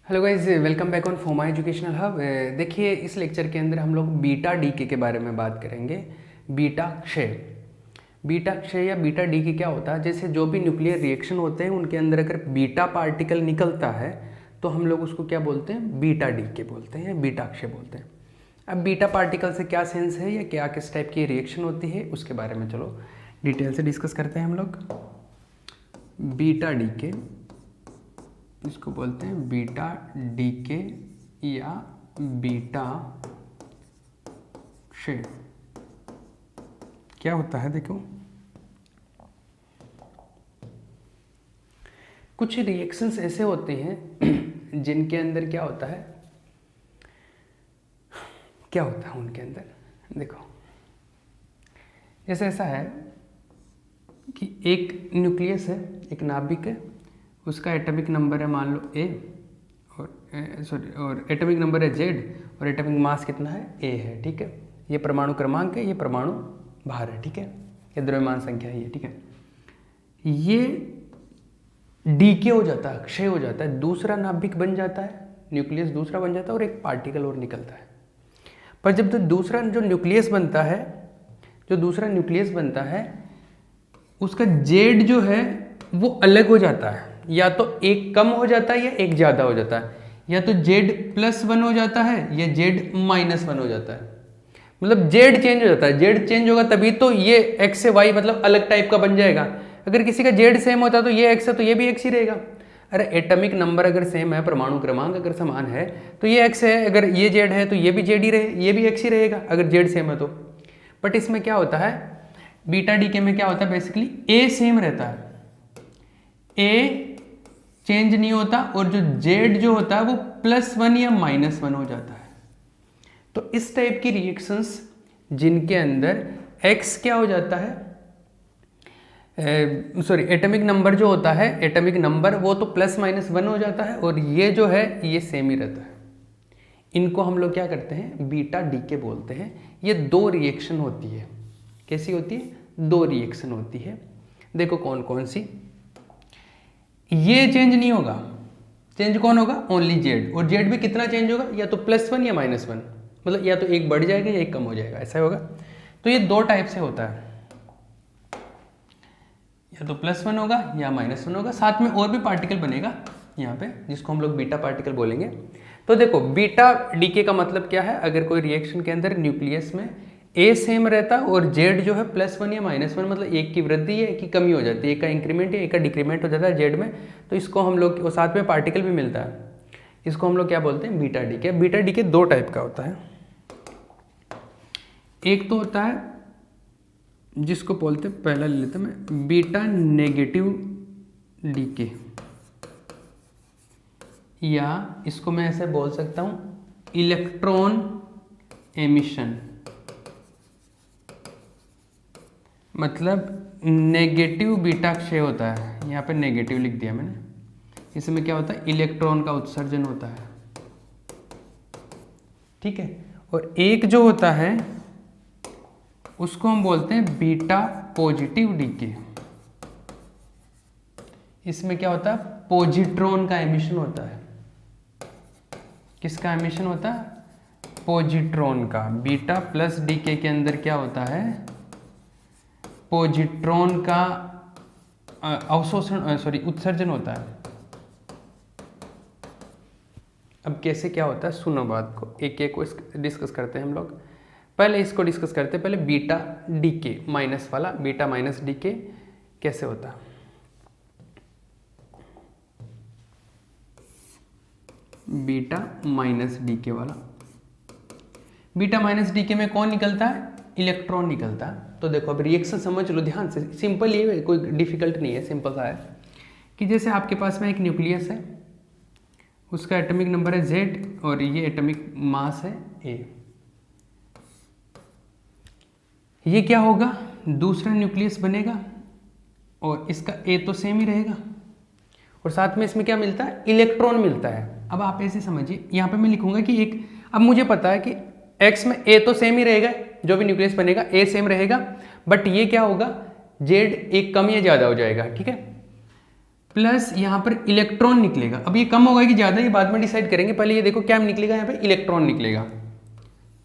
Hello guys, welcome back on Foma educational hub. देखिए, इस lecture के अंदर हम लोग बीटा डीके के बारे में बात करेंगे। बीटा क्षय या बीटा डीके क्या होता है? जैसे जो भी न्यूक्लियर रिएक्शन होते हैं उनके अंदर अगर बीटा पार्टिकल निकलता है तो हम लोग उसको क्या बोलते हैं? बीटा डीके बोलते हैं या बीटा क्षय बोलते हैं। अब बीटा पार्टिकल से क्या सेंस है या क्या किस टाइप की रिएक्शन होती है उसके बारे में चलो डिटेल से डिस्कस करते हैं हम लोग। बीटा डीके, इसको बोलते हैं बीटा डीके या बीटा क्षय। क्या होता है? देखो, कुछ रिएक्शंस ऐसे होते हैं जिनके अंदर क्या होता है उनके अंदर देखो, जैसे ऐसा है कि एक न्यूक्लियस है, एक नाभिक है, उसका एटॉमिक नंबर है मान लो ए और एटॉमिक नंबर है जेड और एटॉमिक मास कितना है? ए है। ठीक है, ये परमाणु क्रमांक है, ये परमाणु भार है। ठीक है, ये द्रव्यमान संख्या है ये। ठीक है, ये डीके हो जाता है, क्षय हो जाता है, दूसरा नाभिक बन जाता है, न्यूक्लियस दूसरा बन जाता है और एक पार्टिकल और निकलता है। पर जब तो दूसरा जो न्यूक्लियस बनता है उसका जेड जो है वो अलग हो जाता है, या तो एक कम हो जाता है या एक ज़्यादा हो जाता है, या तो Z+1 हो जाता है या Z-1 हो जाता है। मतलब जेड चेंज हो जाता है। जेड चेंज होगा तभी तो ये एक्स से वाई मतलब अलग टाइप का बन जाएगा। अगर किसी का जेड सेम होता तो ये एक्स है तो ये भी एक्स ही रहेगा। अरे एटॉमिक नंबर अगर सेम है, परमाणु क्रमांक अगर समान है तो ये एक्स है, अगर ये जेड है तो ये भी जेड ही रहे, ये भी एक्स ही रहेगा अगर जेड सेम है तो। बट इसमें क्या होता है, बीटा डीके में क्या होता है, बेसिकली ए सेम रहता है, ए चेंज नहीं होता और जो जेड जो होता है वो +1 या -1 हो जाता है। तो इस टाइप की रिएक्शंस जिनके अंदर एक्स क्या हो जाता है, एटॉमिक नंबर जो होता है, एटॉमिक नंबर वो तो +-1 हो जाता है और ये जो है ये सेम ही रहता है। इनको हम लोग क्या करते हैं? बीटा डीके बोलते हैं। ये दो रिएक्शन होती है। कैसी होती है? दो रिएक्शन होती है। देखो कौन कौन सी। ये चेंज नहीं होगा, चेंज कौन होगा? ओनली जेड, और जेड भी कितना चेंज होगा? या तो +1 या -1, मतलब या तो एक बढ़ जाएगा या एक कम हो जाएगा, ऐसा होगा। तो ये दो टाइप से होता है, या तो +1 होगा या -1 होगा, साथ में और भी पार्टिकल बनेगा यहाँ पे जिसको हम लोग बीटा पार्टिकल बोलेंगे। तो देखो, बीटा डीके का मतलब क्या है? अगर कोई रिएक्शन के अंदर न्यूक्लियस में ए सेम रहता है और जेड जो है +1 या -1, मतलब एक की वृद्धि है एक की कमी हो जाती है, एक का इंक्रीमेंट या एक का डिक्रीमेंट हो जाता है जेड में, तो इसको हम लोग, और साथ में पार्टिकल भी मिलता है, इसको हम लोग क्या बोलते हैं? Beta decay. बीटा डीके दो टाइप का होता है। एक तो होता है जिसको बोलते हैं, पहला ले लेते हैं मैं, बीटा नेगेटिव डीके, या इसको मैं ऐसे बोल सकता हूँ इलेक्ट्रॉन एमिशन। मतलब नेगेटिव बीटा क्षय होता है, यहाँ पे नेगेटिव लिख दिया मैंने। इसमें क्या होता है? इलेक्ट्रॉन का उत्सर्जन होता है। ठीक है, और एक जो होता है उसको हम बोलते हैं बीटा पॉजिटिव डीके। इसमें क्या होता है? पॉजिट्रॉन का एमिशन होता है। किसका एमिशन होता है? पॉजिट्रॉन का। बीटा प्लस डीके के अंदर क्या होता है? पॉजिट्रॉन का उत्सर्जन होता है। अब कैसे क्या होता है सुनो बात को, एक एक को डिस्कस करते हैं हम लोग। पहले इसको डिस्कस करते हैं, पहले बीटा डीके माइनस वाला, बीटा माइनस डीके कैसे होता है। बीटा माइनस डीके वाला, बीटा माइनस डीके में कौन निकलता है? इलेक्ट्रॉन निकलता है। तो देखो अब रिएक्शन समझ लो ध्यान से, सिंपल ये है, कोई डिफिकल्ट नहीं है, सिंपल सा है कि जैसे आपके पास में एक न्यूक्लियस है, उसका एटॉमिक नंबर है Z और ये एटॉमिक मास है A। ये क्या होगा? दूसरा न्यूक्लियस बनेगा और इसका A तो सेम ही रहेगा और साथ में इसमें क्या मिलता है? इलेक्ट्रॉन मिलता है। अब आप ऐसे समझिए, यहाँ पे मैं लिखूंगा कि एक, अब मुझे पता है कि X में A तो सेम ही रहेगा, जो भी न्यूक्लियस बनेगा A सेम रहेगा, बट ये क्या होगा? Z एक कम या ज़्यादा हो जाएगा। ठीक है, प्लस यहाँ पर इलेक्ट्रॉन निकलेगा। अब ये कम होगा कि ज़्यादा, ये बाद में डिसाइड करेंगे, पहले ये देखो क्या निकलेगा, यहाँ पे इलेक्ट्रॉन निकलेगा।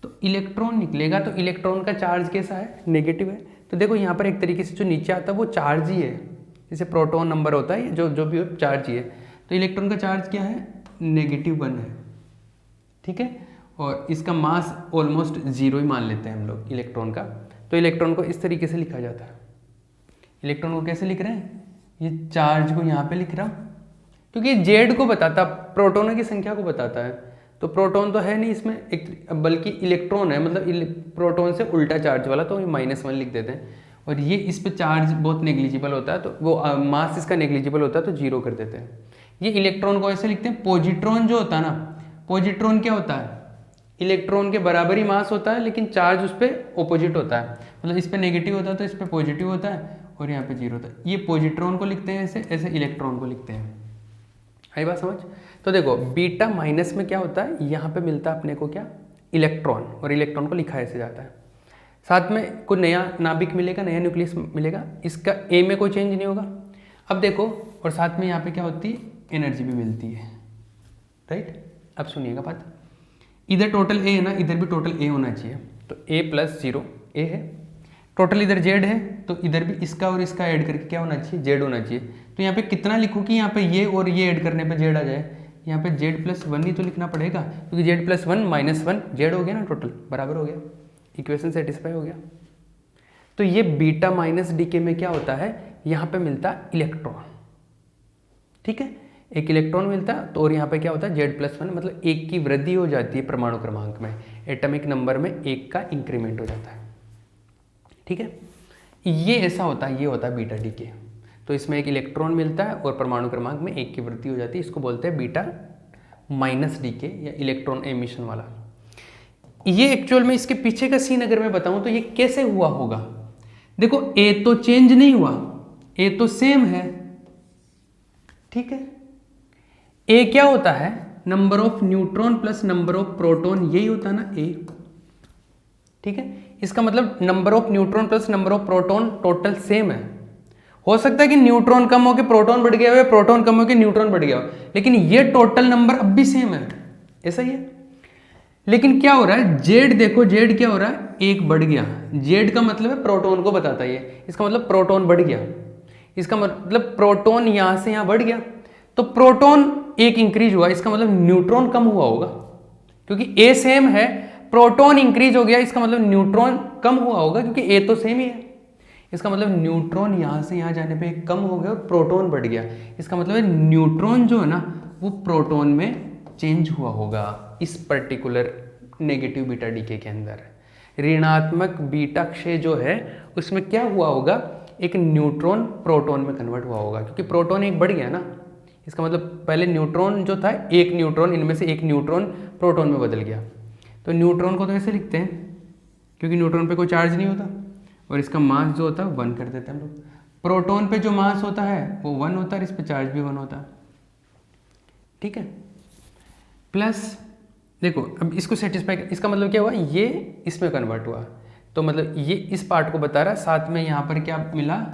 तो इलेक्ट्रॉन निकलेगा तो इलेक्ट्रॉन का चार्ज कैसा है, नेगेटिव है। तो देखो यहाँ पर एक तरीके से जो नीचे आता है वो चार्ज ही है, जैसे प्रोटॉन नंबर होता है, जो भी हो चार्ज ही है। तो इलेक्ट्रॉन का चार्ज क्या है, -1 है, ठीक है। और इसका मास ऑलमोस्ट 0 ही मान लेते हैं हम लोग इलेक्ट्रॉन का। तो इलेक्ट्रॉन को इस तरीके से लिखा जाता है। इलेक्ट्रॉन को कैसे लिख रहे हैं, ये चार्ज को यहाँ पे लिख रहा हूँ, क्योंकि जेड को बताता, प्रोटॉनों की संख्या को बताता है। तो प्रोटॉन तो है नहीं इसमें एक, बल्कि इलेक्ट्रॉन है, मतलब प्रोटॉन से उल्टा चार्ज वाला, तो -1 लिख देते हैं। और ये इस पे चार्ज बहुत नेग्लिजिबल होता है, तो वो मास इसका नेग्लिजिबल होता है, तो 0 कर देते हैं। ये इलेक्ट्रॉन को ऐसे लिखते हैं। पॉजिट्रॉन जो होता है ना, पॉजिट्रॉन क्या होता है, इलेक्ट्रॉन के बराबर ही मास होता है, लेकिन चार्ज उस पर ऑपोजिट होता है, मतलब इस पर नेगेटिव होता है तो इस पर पॉजिटिव होता है, और यहाँ पे 0 होता है। ये पॉजिट्रॉन को लिखते हैं ऐसे, ऐसे इलेक्ट्रॉन को लिखते हैं। आई बात समझ। तो देखो बीटा माइनस में क्या होता है, यहाँ पे मिलता है अपने को क्या, इलेक्ट्रॉन, और इलेक्ट्रॉन को लिखा ऐसे जाता है। साथ में कोई नया नाभिक मिलेगा, नया न्यूक्लियस मिलेगा, इसका ए में कोई चेंज नहीं होगा। अब देखो, और साथ में यहाँ पे क्या होती है, एनर्जी भी मिलती है, राइट। अब सुनिएगा बात, इधर टोटल ए है ना, इधर भी टोटल ए होना चाहिए। तो a + 0 ए है, टोटल इधर z है, तो इधर भी इसका और इसका ऐड करके क्या होना चाहिए, z होना चाहिए। तो यहाँ पे कितना लिखूँ कि यहाँ पे ये और ये ऐड करने पे z आ जाए, यहाँ पे z+1 ही तो लिखना पड़ेगा, क्योंकि z+1 -1 z हो गया ना, टोटल बराबर हो गया, इक्वेशन सेटिस्फाई हो गया। तो ये बीटा माइनस डीके में क्या होता है, यहाँ पे मिलता है इलेक्ट्रॉन, ठीक है, एक इलेक्ट्रॉन मिलता है। तो और यहाँ पे क्या होता है, z+1, मतलब 1 की वृद्धि हो जाती है परमाणु क्रमांक में, एटॉमिक नंबर में 1 का इंक्रीमेंट हो जाता है, ठीक है। ये ऐसा होता है, ये होता है बीटा डीके। तो इसमें एक इलेक्ट्रॉन मिलता है और परमाणु क्रमांक में 1 की वृद्धि हो जाती है, इसको बोलते हैं बीटा माइनस डीके या इलेक्ट्रॉन एमिशन वाला। ये एक्चुअल में इसके पीछे का सीन अगर मैं बताऊं तो ये कैसे हुआ होगा। देखो ए तो चेंज नहीं हुआ, ए तो सेम है, ठीक है। ए क्या होता है, number of neutron plus number of proton, यही होता है ना ए, ठीक है। इसका मतलब number of neutron plus number of proton total same है। हो सकता है कि न्यूट्रॉन कम होकर प्रोटॉन बढ़ गया हो, या प्रोटॉन कम होकर न्यूट्रॉन बढ़ गया हो, लेकिन ये टोटल नंबर अब भी सेम है, ऐसा ही है। लेकिन क्या हो रहा है, जेड देखो, जेड क्या हो रहा है, 1 बढ़ गया। जेड का मतलब है प्रोटॉन को बताता है ये, इसका मतलब प्रोटॉन बढ़ गया, इसका मतलब प्रोटॉन यहां से यहां बढ़ गया, तो प्रोटॉन 1 इंक्रीज हुआ, इसका मतलब न्यूट्रॉन कम हुआ होगा, क्योंकि ए सेम है, प्रोटॉन इंक्रीज हो गया, इसका मतलब न्यूट्रॉन कम हुआ होगा, क्योंकि ए तो सेम ही है। इसका मतलब न्यूट्रॉन यहाँ से यहाँ जाने पे कम हो गया और प्रोटॉन बढ़ गया, इसका मतलब न्यूट्रॉन जो है ना वो प्रोटॉन में चेंज हुआ होगा इस पर्टिकुलर नेगेटिव बीटा डीके के अंदर। ऋणात्मक बीटा क्षय जो है उसमें क्या हुआ होगा, एक न्यूट्रॉन प्रोटॉन में कन्वर्ट हुआ होगा, क्योंकि प्रोटॉन 1 बढ़ गया ना, इसका मतलब पहले न्यूट्रॉन जो था 1 न्यूट्रॉन, इनमें से 1 न्यूट्रॉन प्रोटॉन में बदल गया। तो न्यूट्रॉन को तो ऐसे लिखते हैं, क्योंकि न्यूट्रॉन पे कोई चार्ज नहीं होता, और इसका मास जो होता है 1 कर देते हैं हम लोग। प्रोटॉन पे जो मास होता है वो 1 होता है, और इस पे चार्ज भी 1 होता है, ठीक है। प्लस देखो अब इसको सेटिस्फाई, इसका मतलब क्या हुआ, ये इसमें कन्वर्ट हुआ, तो मतलब ये इस पार्ट को बता रहा है। साथ में यहाँ पर क्या मिला,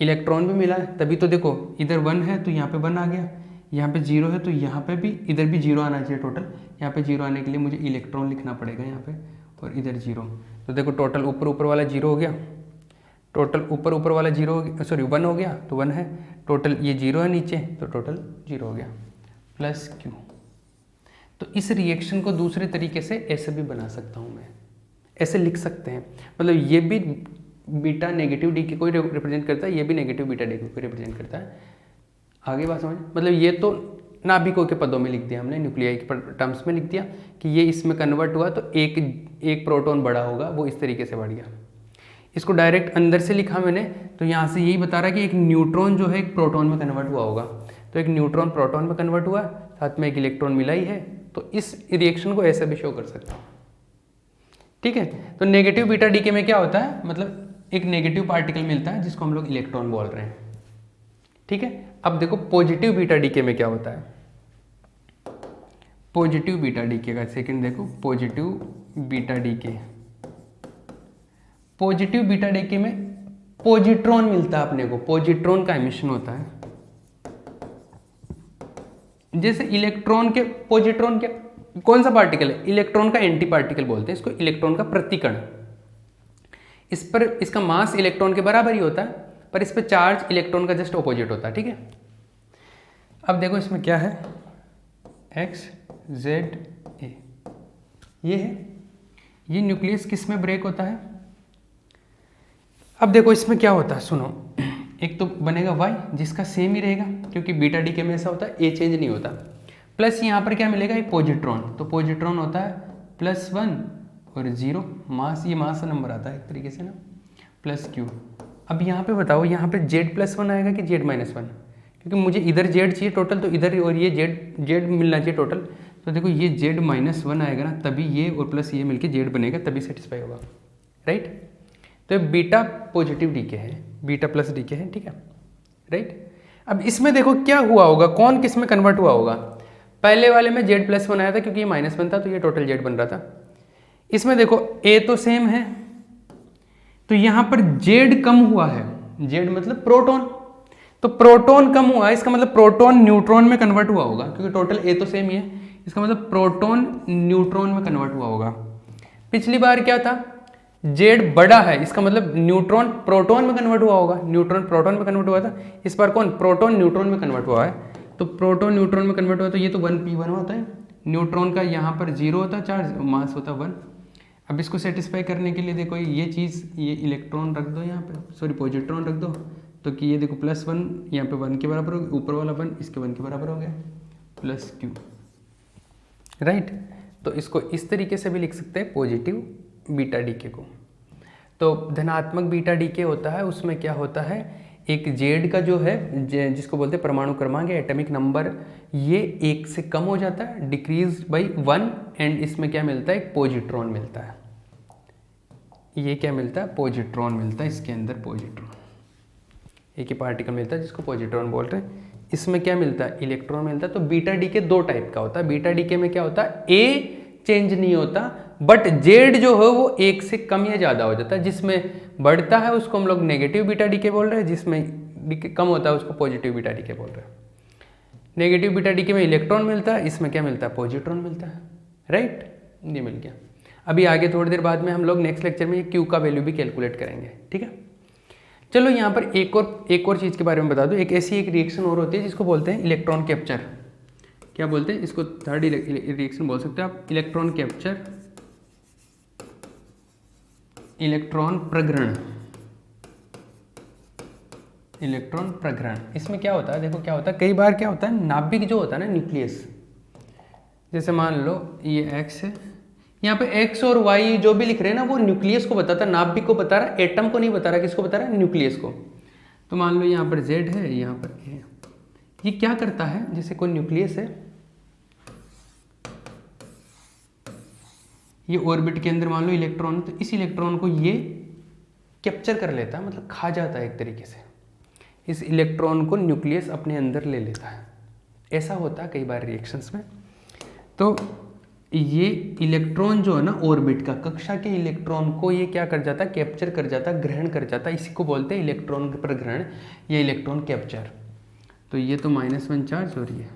इलेक्ट्रॉन भी मिला है, तभी तो देखो इधर 1 है तो यहाँ पे 1 आ गया, यहाँ पे 0 है तो यहाँ पे भी, इधर भी 0 आना चाहिए टोटल। यहाँ पे 0 आने के लिए मुझे इलेक्ट्रॉन लिखना पड़ेगा यहाँ पे, और इधर 0, तो देखो टोटल ऊपर वाला 0 हो गया, टोटल ऊपर वाला 0 हो गया, सॉरी 1 हो गया, तो 1 है, टोटल ये 0 है नीचे, तो टोटल 0 हो गया, प्लस Q। तो इस रिएक्शन को दूसरे तरीके से ऐसे भी बना सकता हूँ मैं, ऐसे लिख सकते हैं, मतलब ये भी बीटा नेगेटिव डीके को रिप्रेजेंट करता है, ये भी नेगेटिव बीटा डीके को रिप्रेजेंट करता है। आगे बात समझ, मतलब ये तो नाभिकों के पदों में लिख दिया हमने, न्यूक्लियाई के टर्म्स में लिख दिया कि ये इसमें कन्वर्ट हुआ तो एक प्रोटॉन बड़ा होगा, वो इस तरीके से बढ़ गया। इसको डायरेक्ट अंदर से लिखा मैंने, तो यहाँ से यही बता रहा है कि एक न्यूट्रॉन जो है एक प्रोटॉन में कन्वर्ट हुआ होगा, तो एक न्यूट्रॉन प्रोटॉन में कन्वर्ट हुआ, साथ में एक इलेक्ट्रॉन मिला ही है, तो इस रिएक्शन को ऐसे भी शो कर सकता हूँ, ठीक है। तो नेगेटिव बीटा डीके में क्या होता है, मतलब एक नेगेटिव पार्टिकल मिलता है जिसको हम लोग इलेक्ट्रॉन बोल रहे हैं, ठीक है। अब देखो पॉजिटिव बीटा डीके में क्या होता है, पॉजिटिव बीटा डीके का सेकंड देखो, positive beta decay, positive beta decay में पॉजिट्रॉन मिलता है अपने को, पॉजिट्रॉन का एमिशन होता है, जैसे इलेक्ट्रॉन के पॉजिट्रॉन क्या कौन सा पार्टिकल है, इलेक्ट्रॉन का एंटी पार्टिकल बोलते हैं इसको, इलेक्ट्रॉन का प्रतिकण। इस पर इसका मास इलेक्ट्रॉन के बराबर ही होता है, पर इस पर चार्ज इलेक्ट्रॉन का जस्ट ऑपोजिट होता है, ठीक है। अब देखो इसमें क्या है, एक्स जेड ए, ये है, ये न्यूक्लियस किस में ब्रेक होता है। अब देखो इसमें क्या होता है, सुनो, एक तो बनेगा वाई जिसका सेम ही रहेगा क्योंकि बीटा डीके में ऐसा होता है, ए चेंज नहीं होता, प्लस यहाँ पर क्या मिलेगा, एक पॉजिट्रॉन, तो पॉजिट्रॉन होता है +1 और 0, मास, ये मास का नंबर आता है एक तरीके से ना, प्लस क्यू। अब यहाँ पे बताओ, यहाँ पे Z+1 आएगा कि Z-1, क्योंकि मुझे इधर Z चाहिए टोटल, तो इधर और ये Z मिलना चाहिए टोटल, तो देखो ये Z-1 आएगा ना, तभी ये और प्लस ये मिलके Z बनेगा, तभी सेटिस्फाई होगा, राइट। तो बीटा पॉजिटिव डीके है, बीटा प्लस डीके है, ठीक है, राइट। अब इसमें देखो क्या हुआ होगा, कौन किस में कन्वर्ट हुआ होगा। पहले वाले में Z+1 आया था क्योंकि ये -1 था, तो ये टोटल Z बन रहा था। इसमें देखो A तो सेम है, तो यहां पर Z कम हुआ है, Z मतलब प्रोटॉन, तो प्रोटॉन कम हुआ है, इसका मतलब प्रोटॉन न्यूट्रॉन में कन्वर्ट हुआ होगा, क्योंकि टोटल A तो सेम ही है, इसका मतलब प्रोटॉन न्यूट्रॉन में कन्वर्ट हुआ होगा। पिछली बार क्या था, Z बड़ा है, इसका मतलब न्यूट्रॉन प्रोटॉन में कन्वर्ट हुआ होगा, न्यूट्रॉन प्रोटॉन में कन्वर्ट हुआ था, इस बार कौन, प्रोटॉन न्यूट्रॉन में कन्वर्ट हुआ है, तो प्रोटॉन न्यूट्रॉन में कन्वर्ट हुआ, तो ये तो 1p1 होता है, न्यूट्रॉन का यहाँ पर 0 होता है चार्ज, मास होता है 1। अब इसको सेटिस्फाई करने के लिए देखो ये चीज़, ये इलेक्ट्रॉन रख दो यहाँ पे, सॉरी पॉजिट्रॉन रख दो, तो कि ये देखो +1 यहाँ पे 1 के बराबर हो गया, ऊपर वाला 1 इसके 1 के बराबर हो गया, प्लस क्यू, राइट। तो इसको इस तरीके से भी लिख सकते हैं पॉजिटिव बीटा डीके को। तो धनात्मक बीटा डीके होता है, उसमें क्या होता है, एक जेड का जो है जिसको बोलते हैं परमाणु क्रमांक या एटॉमिक नंबर, ये 1 से कम हो जाता है, डिक्रीज बाई 1, एंड इसमें क्या मिलता है, एक पॉजिट्रॉन मिलता है, ये क्या मिलता है, पॉजिट्रॉन मिलता है, इसके अंदर पॉजिट्रॉन, एक ही पार्टिकल मिलता है जिसको पॉजिट्रॉन बोल रहे हैं। इसमें क्या मिलता है, इलेक्ट्रॉन मिलता है। तो बीटा डीके 2 टाइप का होता है, बीटा डीके में क्या होता है, ए चेंज नहीं होता, बट जेड जो है वो 1 से कम या ज़्यादा हो जाता है, जिसमें बढ़ता है उसको हम लोग नेगेटिव बीटा डीके बोल रहे हैं, जिसमें डीके कम होता है उसको पॉजिटिव बीटा डीके बोल रहे हैं। नेगेटिव बीटा डीके में इलेक्ट्रॉन मिलता है, इसमें क्या मिलता है, पॉजिट्रॉन मिलता है, राइट, ये मिल गया। अभी आगे थोड़ी देर बाद में हम लोग नेक्स्ट लेक्चर में क्यू का वैल्यू भी कैलकुलेट करेंगे, ठीक है। चलो यहाँ पर एक और चीज़ के बारे में बता दो, एक ऐसी एक रिएक्शन और होती है जिसको बोलते हैं इलेक्ट्रॉन कैप्चर। क्या बोलते हैं इसको, थर्ड रिएक्शन बोल सकते हैं आप, इलेक्ट्रॉन कैप्चर, इलेक्ट्रॉन प्रग्रहण, इलेक्ट्रॉन प्रग्रहण। इसमें क्या होता है, देखो क्या होता है, कई बार क्या होता है, नाभिक जो होता है ना, न्यूक्लियस, जैसे मान लो ये एक्स है, यहाँ पे एक्स और वाई जो भी लिख रहे हैं ना, वो न्यूक्लियस को बताता है, नाभिक को बता रहा है, एटम को नहीं बता रहा, किसको बता रहा है, न्यूक्लियस को। तो मान लो यहाँ पर जेड है, यहाँ पर ए, ये क्या करता है, जैसे कोई न्यूक्लियस है, ये ऑर्बिट के अंदर मान लो इलेक्ट्रॉन, तो इस इलेक्ट्रॉन को ये कैप्चर कर लेता है, मतलब खा जाता है एक तरीके से, इस इलेक्ट्रॉन को न्यूक्लियस अपने अंदर ले लेता है। ऐसा होता है कई बार रिएक्शंस में। तो ये इलेक्ट्रॉन जो है ना, ऑर्बिट का, कक्षा के इलेक्ट्रॉन को ये क्या कर जाता है, कैप्चर कर जाता है, ग्रहण कर जाता है, इसी को बोलते हैं इलेक्ट्रॉन प्रग्रहण या इलेक्ट्रॉन कैप्चर। तो ये तो -1 चार्ज हो रही है,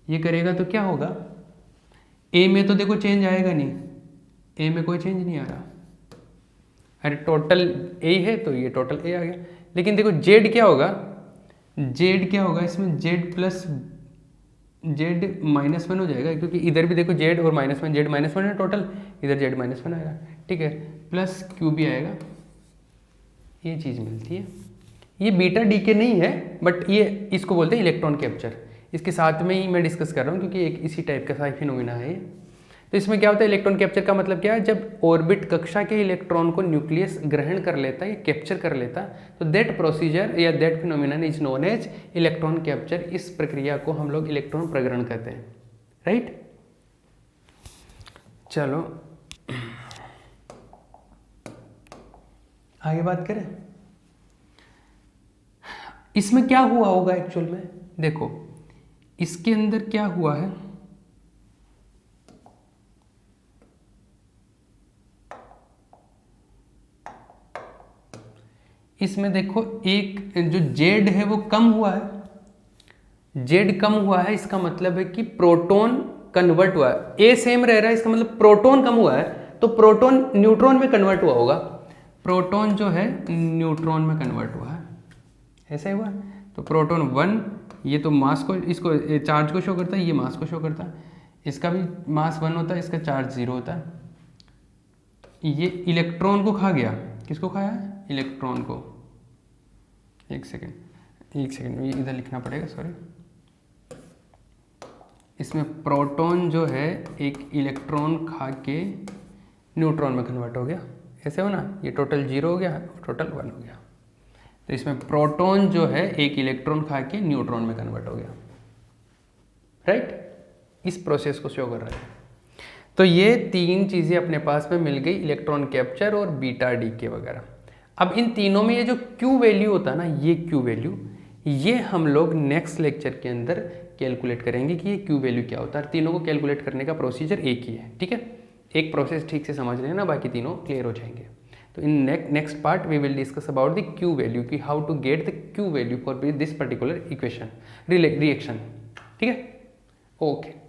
ये करेगा तो क्या होगा, ए में तो देखो चेंज आएगा नहीं, ए में कोई चेंज नहीं आ रहा, अरे टोटल ए है तो ये टोटल ए आ गया। लेकिन देखो जेड क्या होगा, जेड क्या होगा, इसमें जेड प्लस जेड -1 हो जाएगा, क्योंकि इधर भी देखो जेड और -1, जेड -1 है टोटल, इधर जेड -1 आएगा, ठीक है, प्लस क्यू भी आएगा, ये चीज़ मिलती है। ये बीटा डीके नहीं है, बट ये इसको बोलते हैं इलेक्ट्रॉन कैप्चर, इसके साथ में ही मैं डिस्कस कर रहा हूँ क्योंकि एक इसी टाइप का फिनोमेना है ये। तो इसमें क्या होता है, इलेक्ट्रॉन कैप्चर का मतलब क्या है, जब ऑर्बिट कक्षा के इलेक्ट्रॉन को न्यूक्लियस ग्रहण कर लेता है, कैप्चर कर लेता है, तो दैट प्रोसीजर या that phenomenon is known as electron capture. इस प्रक्रिया को हम लोग इलेक्ट्रॉन प्रग्रहण कहते हैं, राइट। चलो आगे बात करें, इसमें क्या हुआ होगा एक्चुअल में, देखो इसके अंदर क्या हुआ है, इसमें देखो एक जो जेड है वो कम हुआ है, जेड कम हुआ है इसका मतलब है कि प्रोटॉन कन्वर्ट हुआ है, ए सेम रह रहा है इसका मतलब प्रोटॉन कम हुआ है, तो प्रोटॉन न्यूट्रॉन में कन्वर्ट हुआ होगा, प्रोटॉन जो है न्यूट्रॉन में कन्वर्ट हुआ है, ऐसा ही हुआ। तो प्रोटॉन 1, ये तो मास को, इसको चार्ज को शो करता है, ये मास को शो करता है, इसका भी मास 1 होता है, इसका चार्ज 0 होता है। ये इलेक्ट्रॉन को खा गया, किसको खाया है? इलेक्ट्रॉन को। एक सेकेंड ये इधर लिखना पड़ेगा, सॉरी। इसमें प्रोटॉन जो है एक इलेक्ट्रॉन खा के न्यूट्रॉन में कन्वर्ट हो गया, ऐसे हो ना, ये टोटल 0 हो गया, टोटल 1 हो गया। तो इसमें प्रोटॉन जो है एक इलेक्ट्रॉन खा के न्यूट्रॉन में कन्वर्ट हो गया, राइट। इस प्रोसेस को शो कर रहा है। तो ये 3 चीज़ें अपने पास में मिल गई, इलेक्ट्रॉन कैप्चर और बीटा डीके वगैरह। अब इन तीनों में ये जो Q वैल्यू होता है ना, ये Q वैल्यू, ये हम लोग नेक्स्ट लेक्चर के अंदर कैलकुलेट करेंगे कि ये Q वैल्यू क्या होता है। तीनों को कैलकुलेट करने का प्रोसीजर एक ही है, ठीक है। एक प्रोसेस ठीक से समझ लेना, बाकी तीनों क्लियर हो जाएंगे। तो in next part we will discuss about the Q value, कि how to get the Q value for this particular equation reaction, ठीक है। ओके।